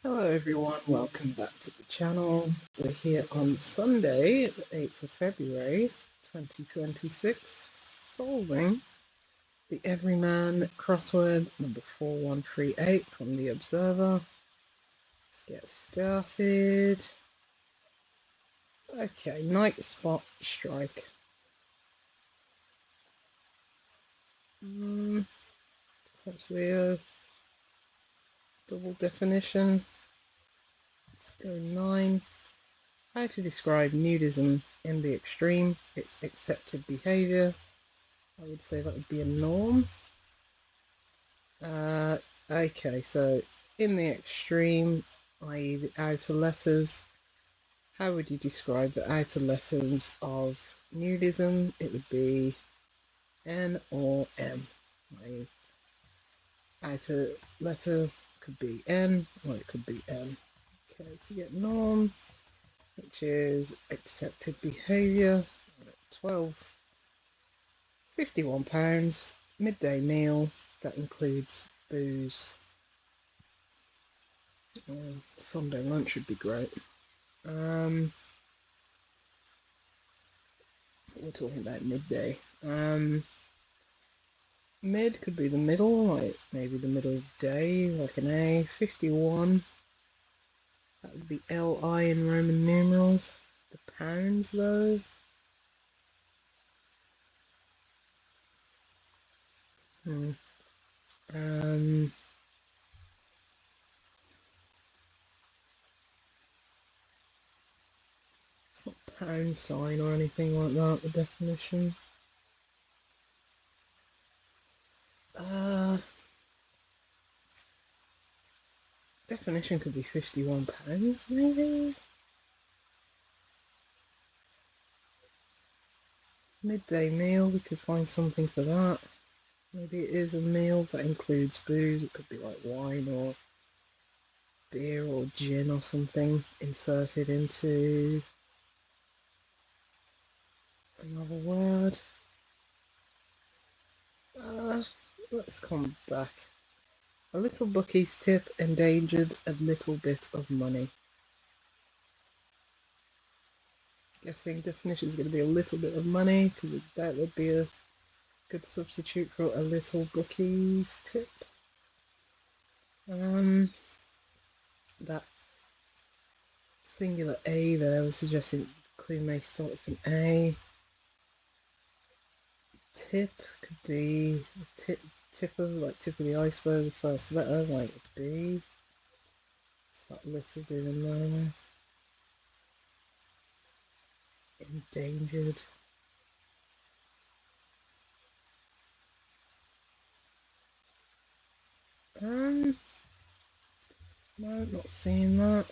Hello everyone, welcome back to the channel. We're here on Sunday, the 8th of February 2026, solving the Everyman Crossword number 4138 from the Observer. Let's get started. Okay, night spot strike. It's actually a double definition. Let's go 9. How to describe nudism in the extreme, its accepted behaviour. I would say that would be a norm. Okay, so in the extreme, i.e. the outer letters, how would you describe the outer letters of nudism? It would be N or M. i.e. outer letter could be N or it could be M. Okay, to get norm, which is accepted behaviour, £51, midday meal, that includes booze. Sunday lunch would be great. We're talking about midday. Mid could be the middle, like maybe the middle of the day, like an A. 51, that would be LI in Roman numerals. The pounds though, it's not pound sign or anything like that, the definition. Definition could be £51, maybe? Midday meal, we could find something for that. Maybe it is a meal that includes booze. It could be like wine or beer or gin or something inserted into another word. Let's come back. A little bookie's tip endangered a little bit of money. Guessing definition is going to be a little bit of money, because that would be a good substitute for a little bookie's tip. That singular A there was suggesting the clue may start with an A. Tip could be tip of the iceberg, the first letter, like B. What's that little doing there? Endangered. No, not seeing that.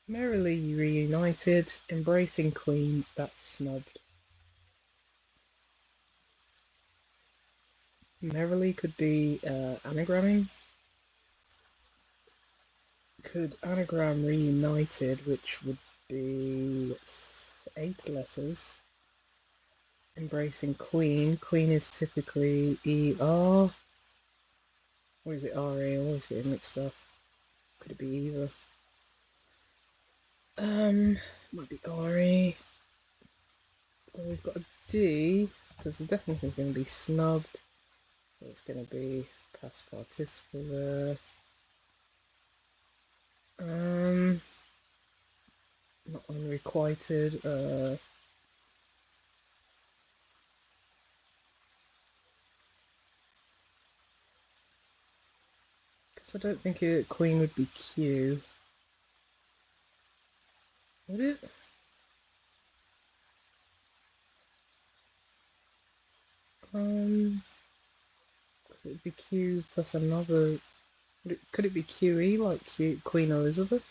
Merrily reunited, embracing queen that's snubbed. Merrily could be anagramming. Could anagram reunited, which would be 8 letters. Embracing queen. Queen is typically ER. Or is it RE? I always get mixed up. Could it be either? Might be RE. Well, we've got a D, because the definition is going to be snubbed. So it's going to be past participle there. Not unrequited. Because I don't think queen would be Q. Would it? Because it would be Q plus another. Could it be QE, like Queen Elizabeth?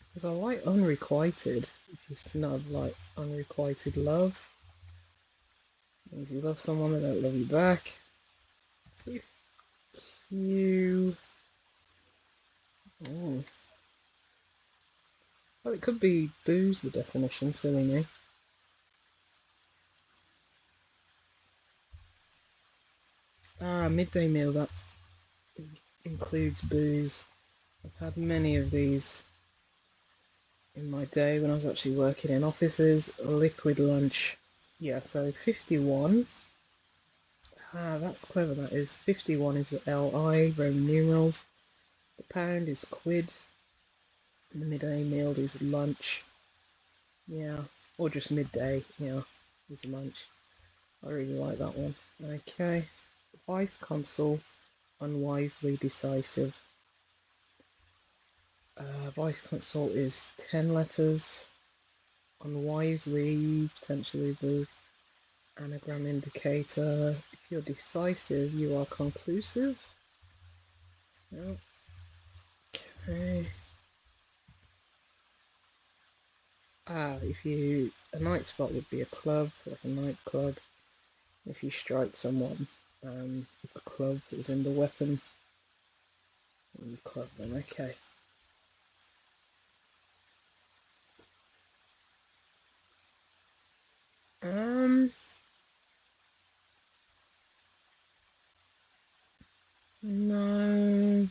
Because I like unrequited. If you snub, like unrequited love. If you love someone, they don't love you back. See if Q. Oh. Well, it could be booze, the definition, silly me. Midday meal, that includes booze. I've had many of these in my day when I was actually working in offices. Liquid lunch. Yeah, so 51. That's clever, that is. 51 is the LI, Roman numerals. The pound is quid. And the midday meal is lunch. Yeah, or just midday, yeah, is lunch. I really like that one. Okay. Vice consul, unwisely decisive. Vice consul is 10 letters. Unwisely, potentially the anagram indicator. If you're decisive, you are conclusive. Okay. If you, a night spot would be a club, like a nightclub. If you strike someone, if a club is in the weapon, you club them. Okay. Um, no.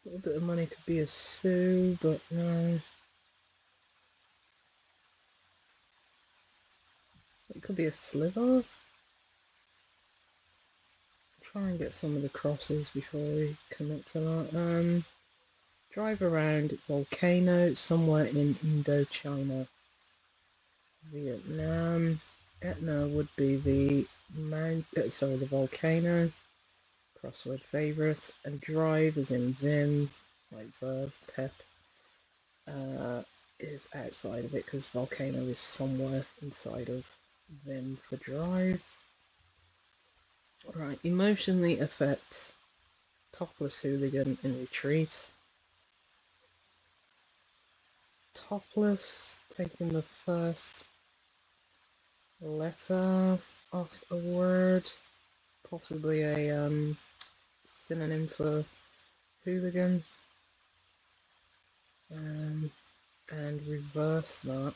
A little bit of money could be a sou, but no. It could be a sliver. Try and get some of the crosses before we commit to that. Drive around volcano somewhere in Indochina. Vietnam. Etna would be the the volcano. Crossword favourite. And drive is in Vim, like verb, pep. Is outside of it because volcano is somewhere inside of Vim for drive. Right, emotionally affect. Topless hooligan in retreat. Topless, taking the first letter of a word. Possibly a synonym for hooligan. And reverse that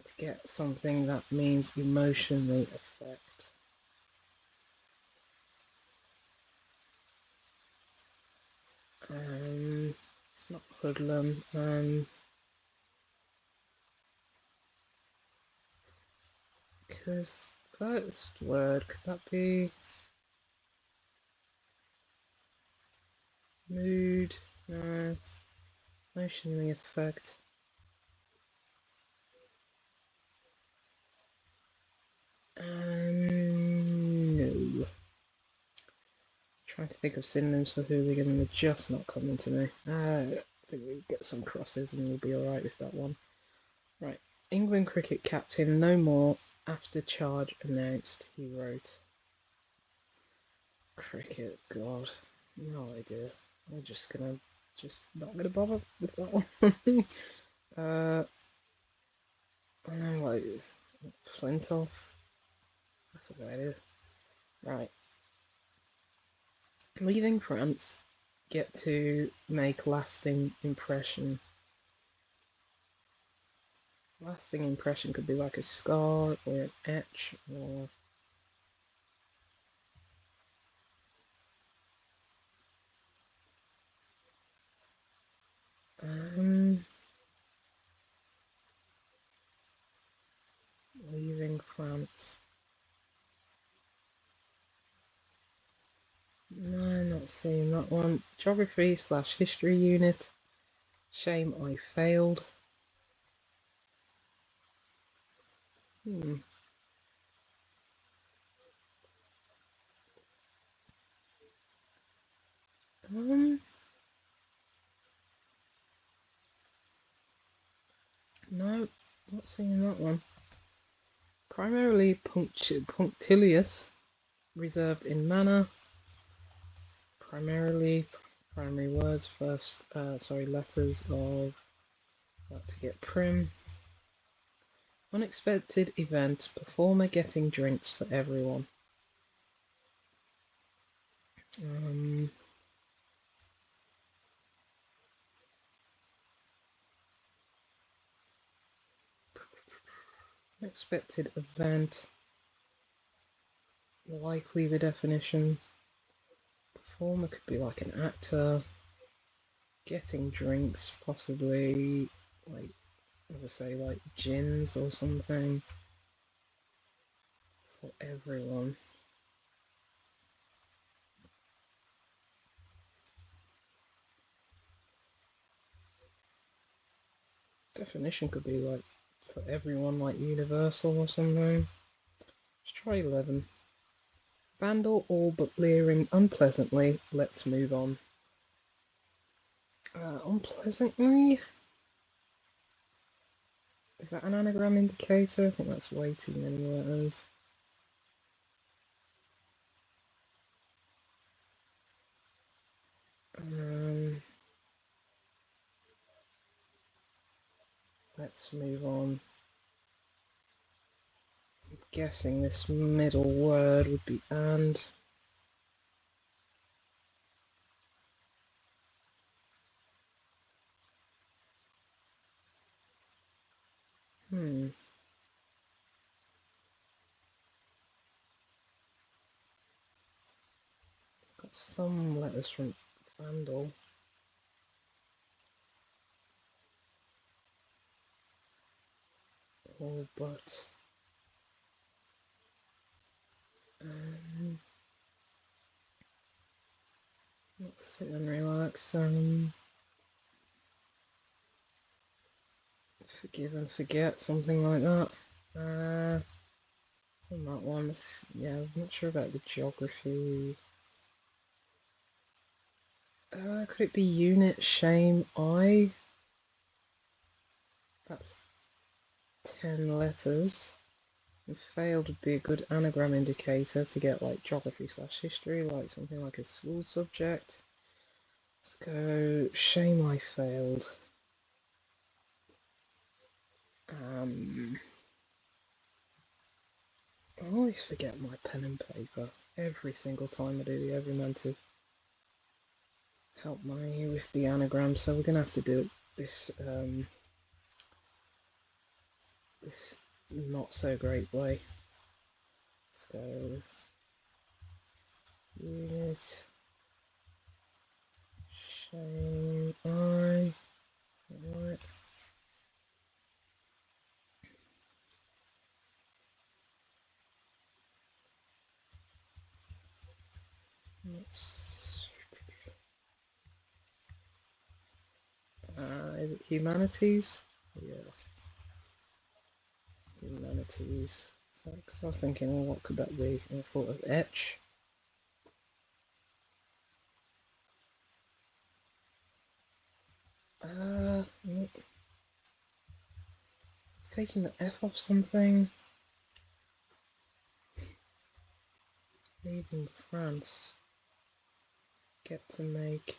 to get something that means emotionally affect. It's not hoodlum. Because first word, could that be mood? No. Emotionally affect. No. Trying to think of synonyms for hooligan and they're just not coming to me. I think we'll get some crosses and we'll be alright with that one. Right. England cricket captain no more after charge announced, he wrote. Cricket, God. No idea. I'm just not gonna bother with that one. I know, like, Flintoff. That's a good idea. Right. Leaving France, get to make lasting impression. Lasting impression could be like a scar or an etch or leaving France. No, not seeing that one. Geography / history unit. Shame I failed. Hmm. Um, no, not seeing that one. Primarily punctilious, reserved in manner. Primarily, primary words, letters of, to get prim. Unexpected event, performer getting drinks for everyone. Unexpected event. likely the definition. Performer could be like an actor, getting drinks, possibly, like, as I say, like gins or something, for everyone. Definition could be like, for everyone, like universal or something. Let's try 11. Vandal all but leering unpleasantly. Let's move on. Unpleasantly? Is that an anagram indicator? I think that's way too many letters. Let's move on. I'm guessing this middle word would be and. Got some letters from Vandal. All but. Let's sit and relax. Forgive and forget, something like that. On that one, yeah, I'm not sure about the geography. Could it be unit shame I? That's 10 letters. And failed would be a good anagram indicator to get like geography/history, like something like a school subject. Let's go shame I failed. I always forget my pen and paper every single time I do the Everyman to help me with the anagram, so we're gonna have to do it this this not so great way. Let's go unit shame I. Alright. Is it humanities? Yeah, humanities. So, because I was thinking, well, what could that be? And I thought of etch. Taking the F off something. Leaving France. Get to make.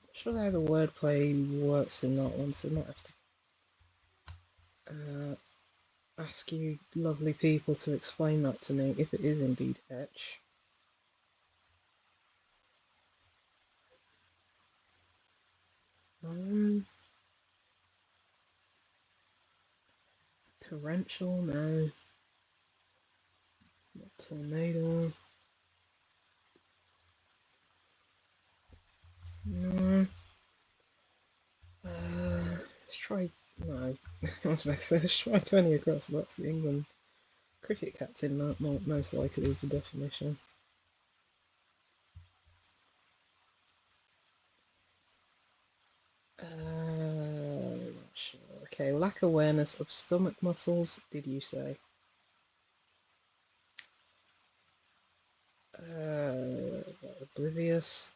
Not sure how the wordplay works in that one, so I might have to ask you lovely people to explain that to me, if it is indeed etch. Torrential, no. Not tornado. No. Let's try. No. I was about to say, let's try 20 across, but that's the England cricket captain, most likely is the definition. Not sure. Okay, lack awareness of stomach muscles, did you say? Oblivious.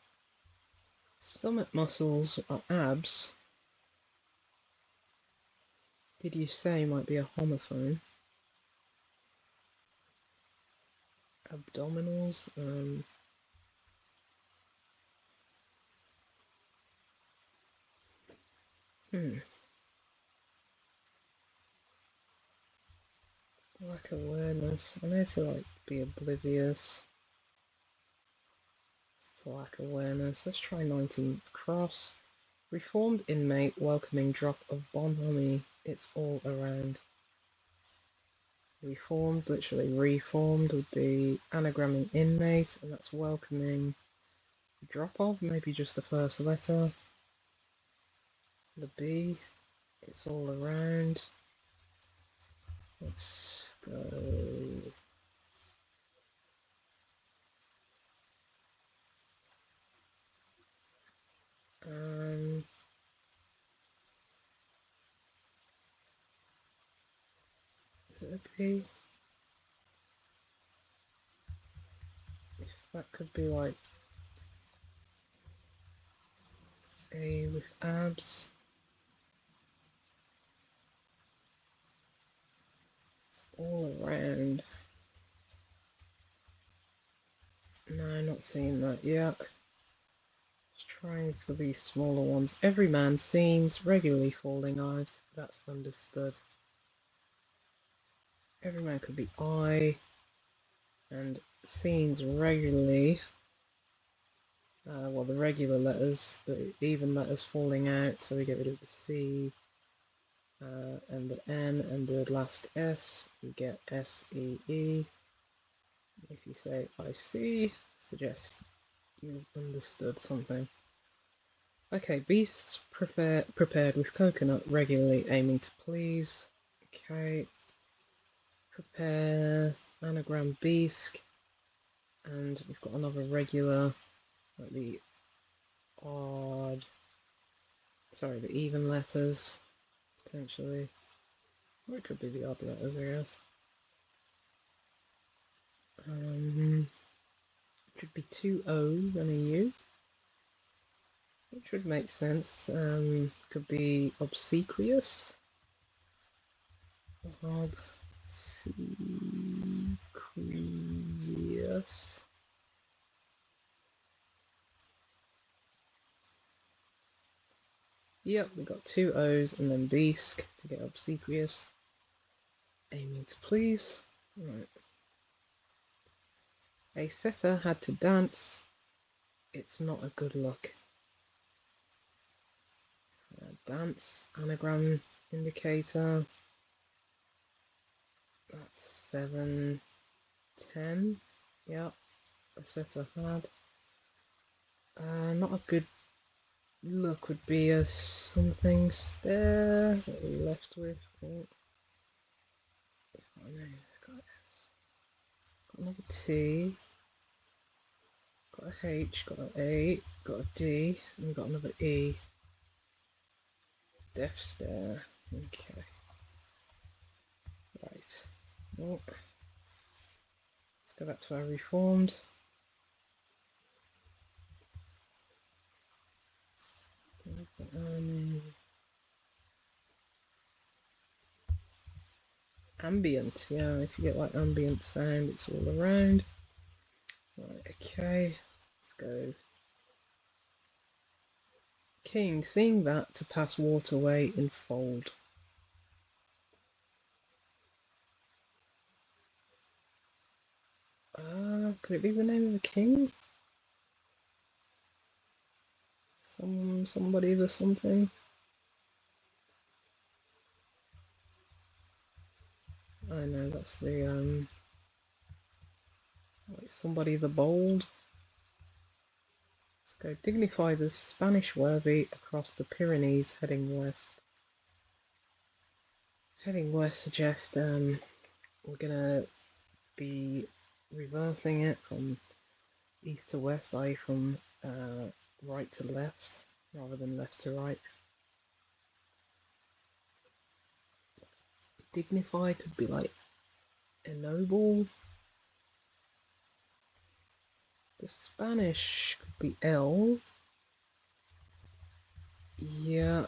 Stomach muscles are abs. Did you say might be a homophone? Abdominals. Lack awareness. I know to like be oblivious. It's to lack awareness. Let's try 19 cross. Reformed inmate welcoming drop of bonhomie. It's all around. Reformed, literally reformed, would be anagramming inmate, and that's welcoming drop off, maybe just the first letter. The B, it's all around. Let's go. Is it a B? If that could be like A with abs. It's all around. No, not seeing that yet. Just trying for these smaller ones. Everyman scenes regularly falling out. That's understood. Everyman could be I, and scenes regularly. Well, the regular letters, the even letters falling out, so we get rid of the C and the N and the last S. We get S-E-E. If you say I see, suggests you've understood something. Okay, beasts prepared with coconut, regularly aiming to please. Okay, prepare anagram beast, and we've got another regular, like the odd, sorry, the even letters, potentially. Or it could be the odd letters, I guess. Should be two O's and a U, which would make sense. Could be obsequious. Obsequious. Yep, we got two O's and then beast to get obsequious. Aiming to please. Right. A setter had to dance. It's not a good look. Dance, anagram indicator. That's 7, 10. Yep, a setter had. Not a good look would be a something stare. What are we left with? Oh. Got another T. Got a H, got an A, got a D, and we've got another E. Death stare. Okay. Right. Oh. Let's go back to our reformed. Ambient, yeah, if you get like ambient sound, it's all around. Right, okay, let's go. King, seeing that to pass waterway in fold. Could it be the name of the king? Somebody the something? I know, that's the, like somebody the bold. Let's go. Dignify the Spanish worthy across the Pyrenees, heading west. Heading west suggests, we're gonna be reversing it from east to west, i.e. from right to left, rather than left to right. Dignify could be like ennoble. The Spanish could be L. Yeah.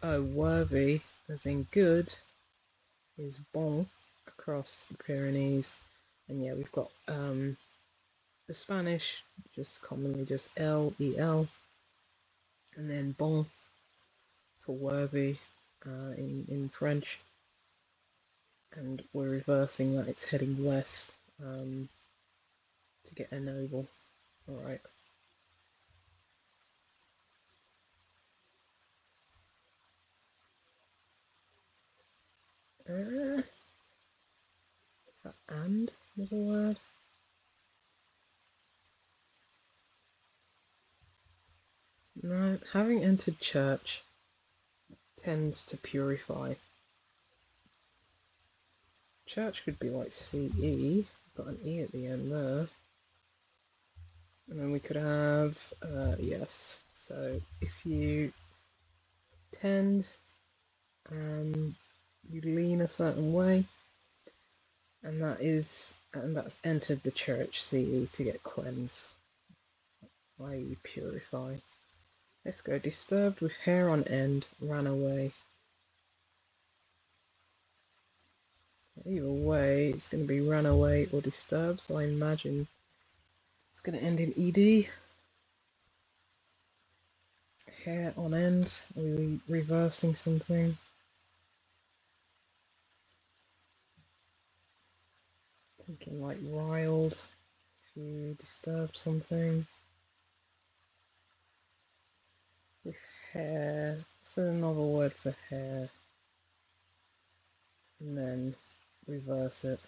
Oh, worthy, as in good, is bon across the Pyrenees. And yeah, we've got the Spanish, just commonly just L-E-L. And then bon for worthy in French. And we're reversing that, it's heading west to get ennoble. Alright. Is that and middle word? No, having entered church tends to purify. Church could be like CE, got an E at the end there. And then we could have, yes, so if you tend and you lean a certain way, and that's entered the church CE to get cleansed, i.e. purify. Let's go disturbed with hair on end, ran away. Either way, it's going to be ran away or disturbed, so I imagine it's going to end in ED. Hair on end, are we reversing something? Thinking like riled, if you disturb something. With hair, what's another word for hair? And then reverse it.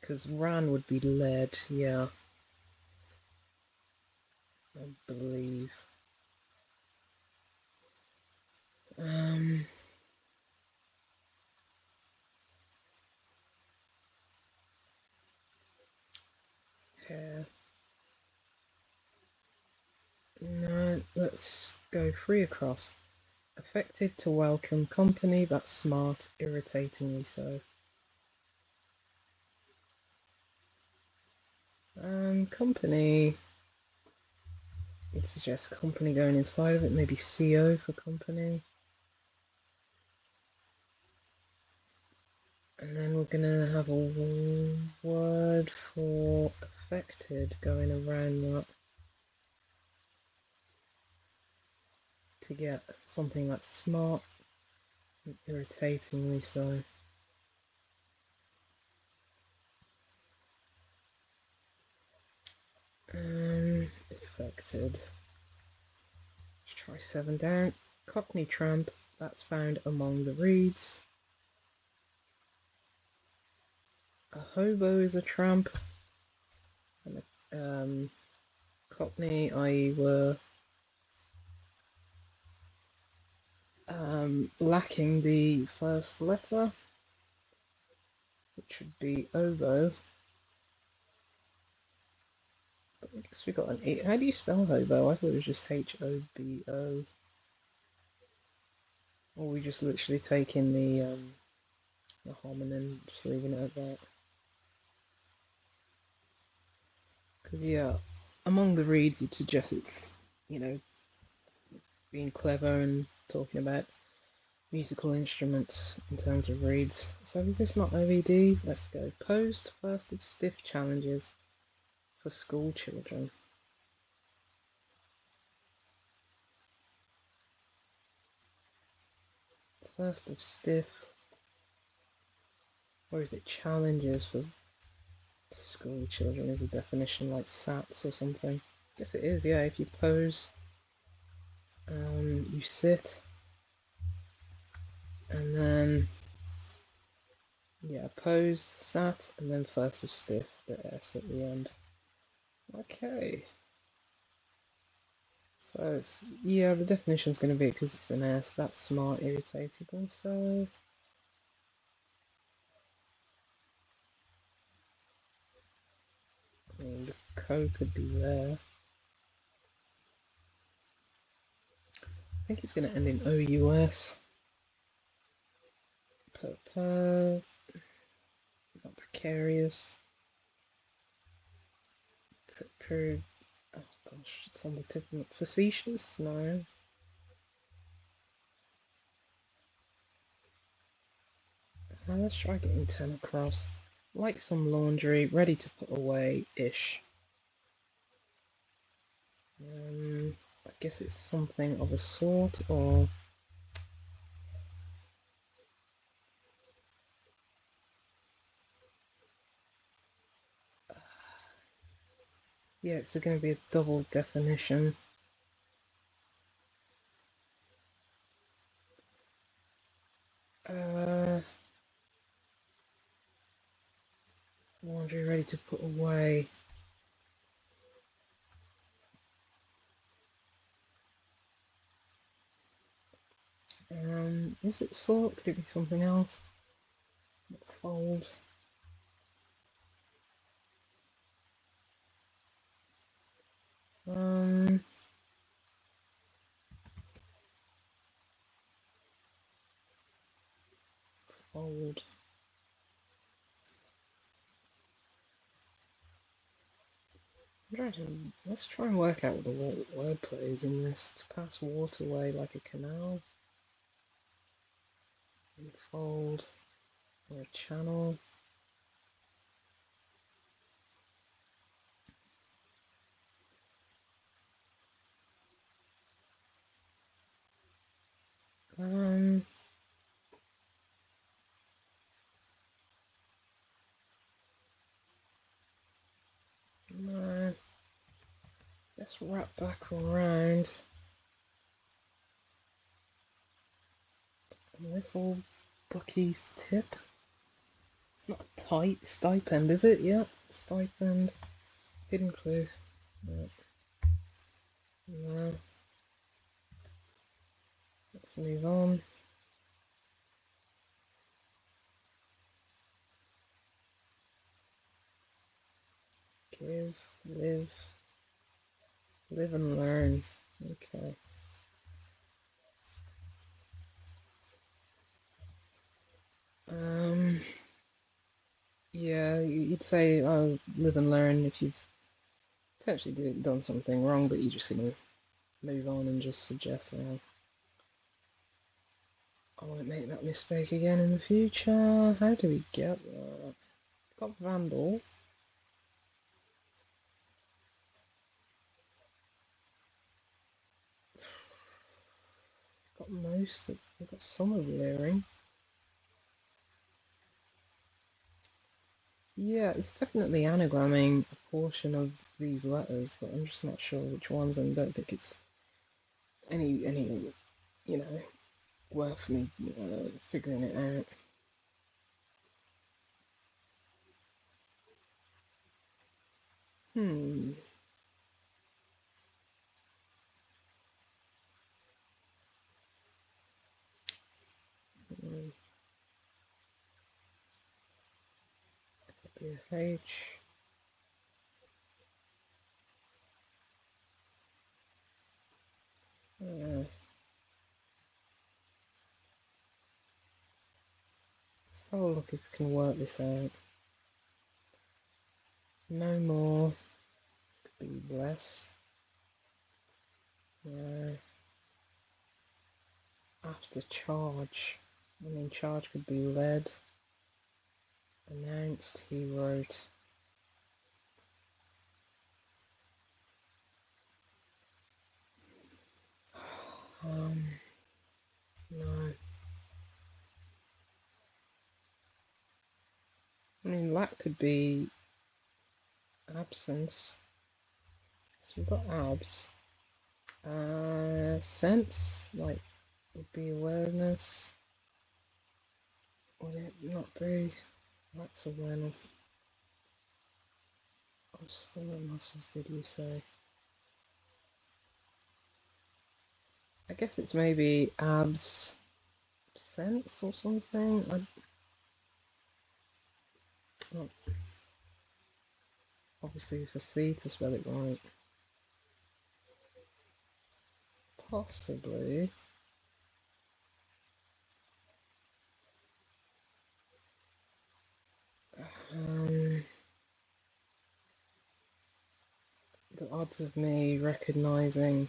Because ran would be led, yeah. I believe. Hair. No, let's go three across. Affected to welcome company that's smart, irritatingly so. Company. It suggests company going inside of it, maybe CO for company. And then we're gonna have a word for affected going around that to get something that's smart and irritatingly so. Affected. Let's try 7 down. Cockney tramp, that's found among the reeds. A hobo is a tramp. And a Cockney, i.e. were lacking the first letter, which should be oboe. But I guess we got an E. How do you spell hobo? I thought it was just Hobo. Or we just literally taking the homonym, just leaving it at that. Because yeah, among the reads you'd suggest it's, being clever and talking about musical instruments in terms of reads. So is this not OED? Let's go. Posed first of stiff challenges for school children. First of stiff, or is it challenges for school children? Is a definition like SATs or something? Yes, it is. Yeah, if you pose, you sit, and then pose, sat, and then first of stiff, the S at the end. Okay. So it's, the definition's going to be because it's an S. That's smart, irritatable. So I mean, the co could be there. I think it's going to end in OUS. Not precarious. Oh gosh, it's on the tip of facetious? No. Let's try getting 10 across. Like some laundry, ready to put away-ish. I guess it's something of a sort, or... Yeah, it's going to be a double definition. Laundry ready to put away. Is it sort? Could it be something else? Fold. Fold. Let's try and work out what the wordplay is in this. To pass waterway like a canal. Unfold. Or a channel. No. Let's wrap back around. Little Bucky's tip. It's not a tight stipend, is it? Yeah, stipend. Hidden clue. No. Let's move on. Give, live and learn. Okay. Yeah, you'd say, oh, live and learn if you've potentially done something wrong, but you're just gonna move on and just suggest, oh, I won't make that mistake again in the future. How do we get that? Got Vandal. Got most of, we've got some of Leering. Yeah, it's definitely anagramming a portion of these letters, but I'm just not sure which ones, and don't think it's any you know, worth me figuring it out. Hmm. H. Let's have a look if we can work this out. No more. Could be blessed. After charge. I mean, charge could be led. Announced, he wrote. No. I mean, that could be absence. So we've got abs. Sense, like, would be awareness. Would it not be? That's awareness. What stomach muscles did you say? I guess it's maybe abs sense or something. Well, obviously for C to spell it right. Possibly. The odds of me recognising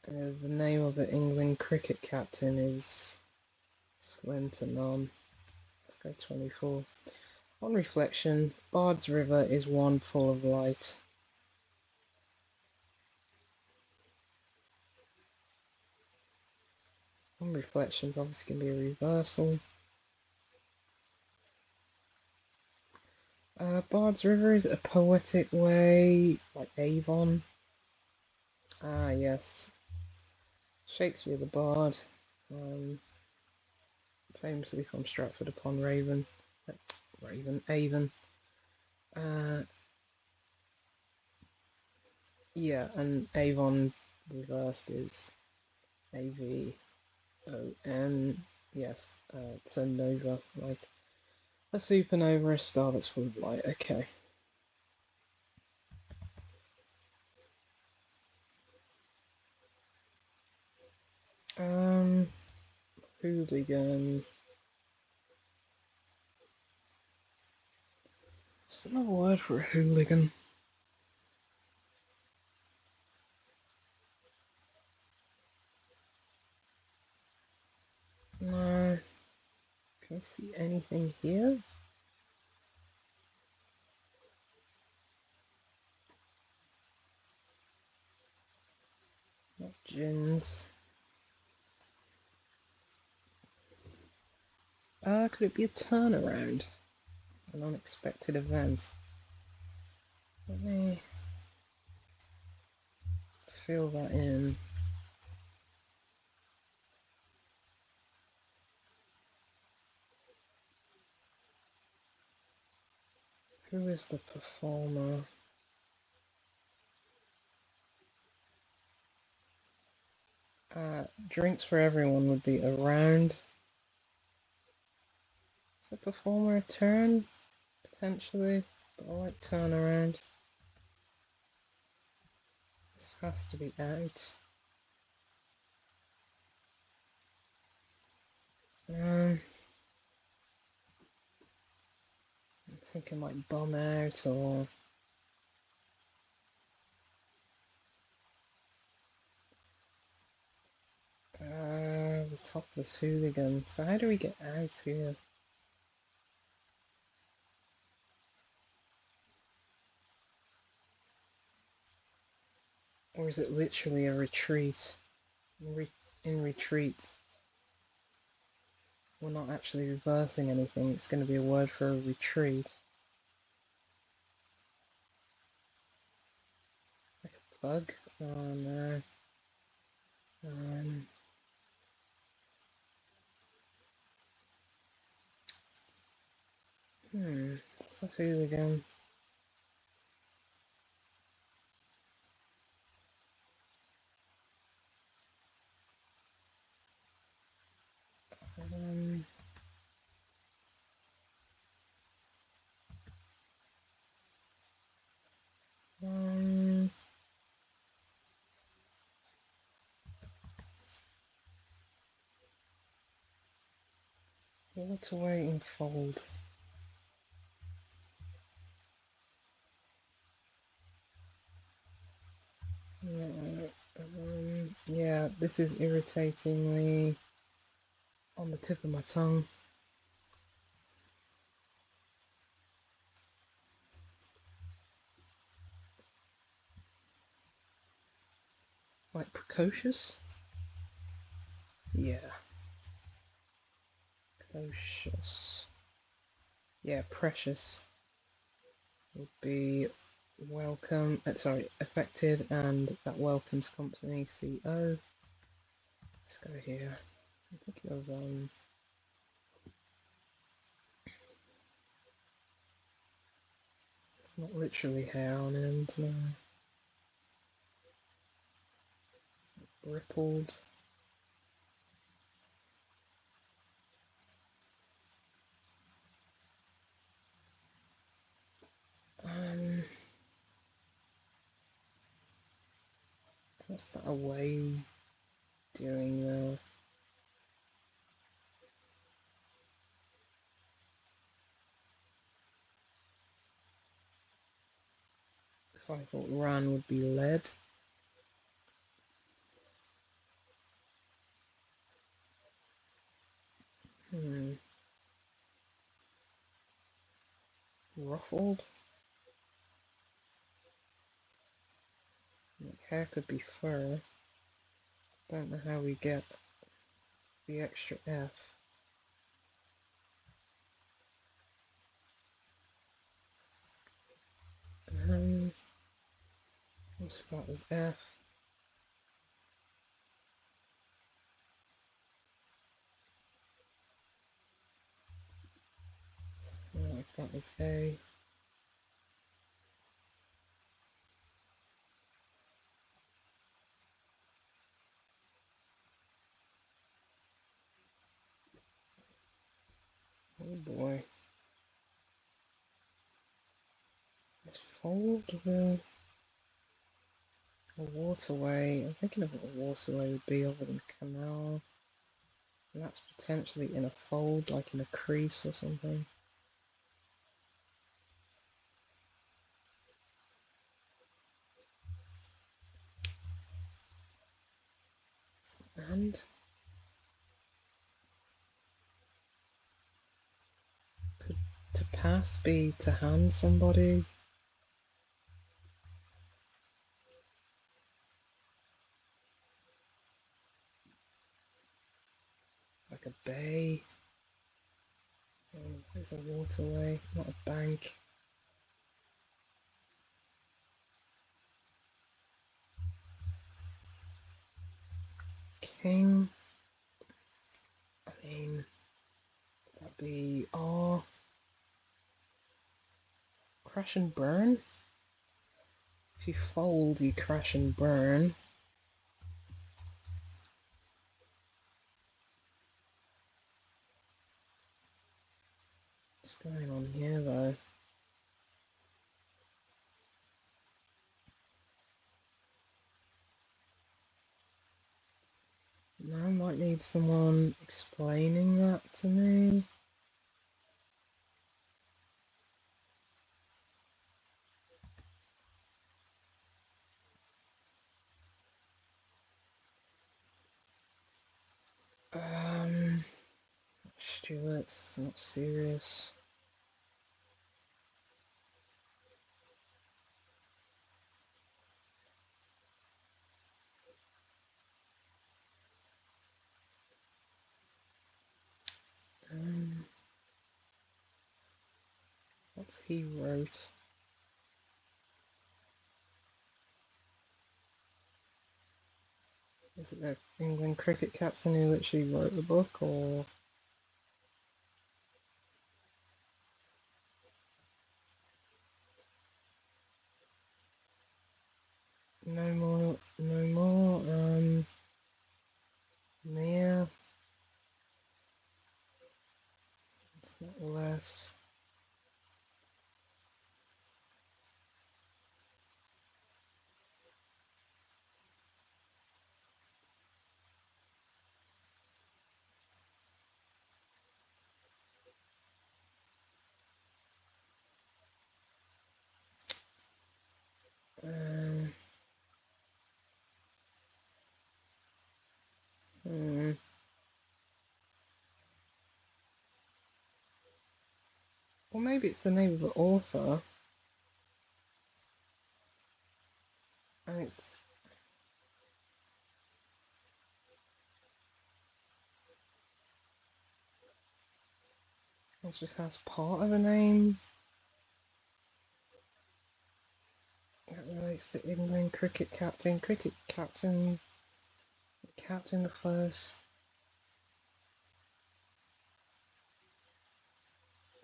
the name of the England cricket captain is slim to none. Let's go 24. On reflection, Bard's River is one full of light. On reflections, obviously can be a reversal. Bard's River is a poetic way, like Avon. Ah, yes. Shakespeare the Bard, famously from Stratford upon Avon. Raven, Avon. Yeah, and Avon reversed is AVON. Yes, it's a nova, like a supernova, a star that's full of light. Okay. Hooligan. What's another word for a hooligan? No. Can I see anything here? Not gins. Could it be a turnaround? An unexpected event? Let me fill that in. Who is the performer? Drinks for everyone would be around. Is the performer a turn? Potentially, but I like turnaround. This has to be out. I'm thinking like bum out or the topless hooligan. So how do we get out here? Or is it literally a retreat? In retreat, we're not actually reversing anything. It's going to be a word for a retreat. Like a plug? Oh no. It's a hooligan. Um, um, Waterway in fold. Yeah, this is irritatingly on the tip of my tongue. Like precocious? Yeah. Precocious. Yeah, precious would be welcome. Sorry, affected, and that welcomes company CO. Let's go here. I'm thinking of it's not literally hair on end, no. Rippled. What's that away doing there? So I thought ran would be led. Ruffled. Like hair could be fur. Don't know how we get the extra F. What's that was F. if that was A. Oh boy. Let's fold a waterway. I'm thinking of what a waterway would be other than canal. And that's potentially in a fold, like in a crease or something. And could to pass be to hand somebody? Like a bay? Oh, there's a waterway, not a bank. King? I mean, would that be R? Crash and burn? If you fold, you crash and burn. What's going on here though? Now I might need someone explaining that to me. Stuart's not serious. What's he wrote? Is it the England cricket captain who literally wrote the book, or no more? No more. Mia. It's not less. Um. Hmm. Well, maybe it's the name of the author, and it just has part of a name that relates to England cricket captain. Cricket captain. Captain the first.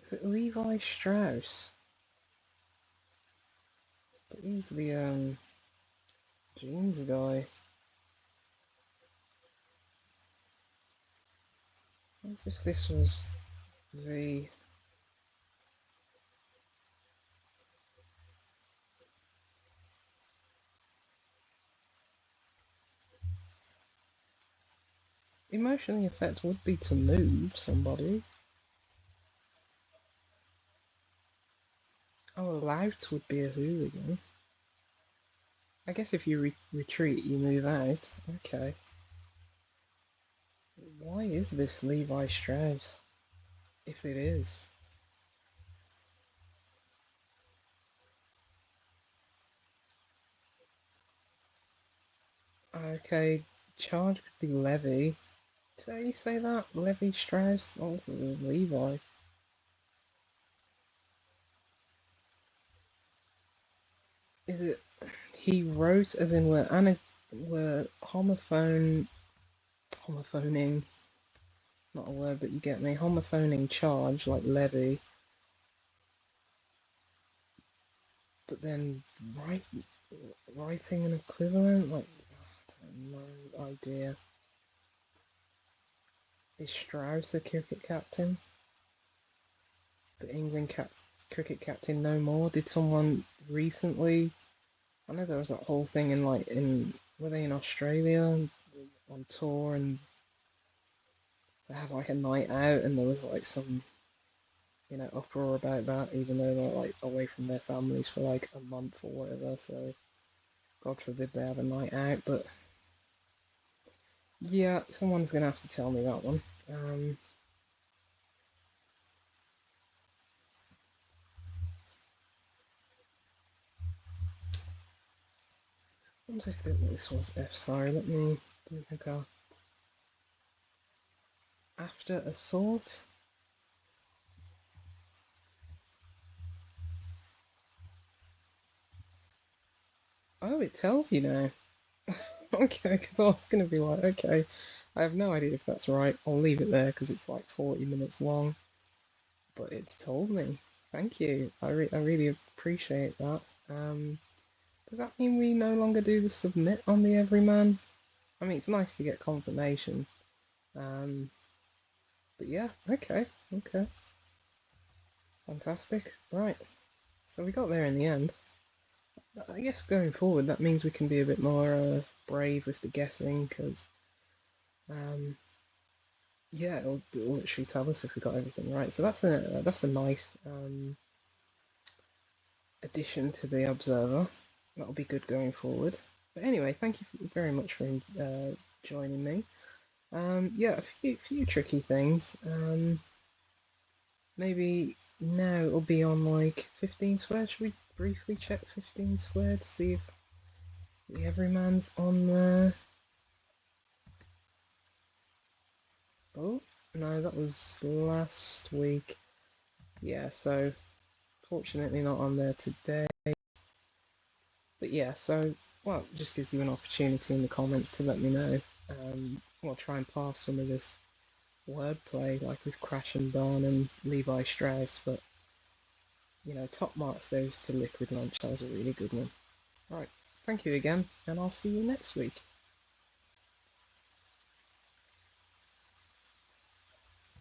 Is it Levi Strauss? But he's the jeans guy. What if this was the emotionally effect would be to move somebody. Oh, a lout would be a hooligan. I guess if you retreat, you move out. Okay. Why is this Levi Strauss? If it is. Okay, charge could be Levy. Is that how you say that? Levi Strauss? Oh, Levi. Is it he wrote as in we're homophoning, not a word, but you get me, homophoning charge like Levy, but then write, writing an equivalent, like, I have no idea. Is Strauss a cricket captain? The England cricket captain no more? Did someone recently? I know there was that whole thing in were they in Australia on tour, and they had like a night out, and there was like some uproar about that, even though they're like away from their families for like a month or whatever. So God forbid they have a night out, but yeah, someone's gonna have to tell me that one. What was if this was F? Sorry, let me think. After assault. Oh, it tells you now. Okay, because I was gonna be like, okay, I have no idea if that's right. I'll leave it there because it's like 40 minutes long. But it's told me. Thank you. I really appreciate that. Um, does that mean we no longer do the submit on the Everyman? I mean, it's nice to get confirmation. Um, but yeah, okay, okay, fantastic. Right, so we got there in the end. I guess going forward, that means we can be a bit more brave with the guessing, because yeah, it'll literally tell us if we got everything right. So that's a nice addition to the Observer. That'll be good going forward. But anyway, thank you very much for joining me. Yeah, a few tricky things. Maybe now it'll be on like 15 squared. Should we briefly check 15 squared to see if the Everyman's on there? Oh, no, that was last week. Yeah, so fortunately not on there today. But yeah, so, well, it just gives you an opportunity in the comments to let me know. We'll try and pass some of this wordplay, like with Crash and Barn and Levi Strauss, but, top marks goes to Liquid Lunch. That was a really good one. Right, thank you again, and I'll see you next week.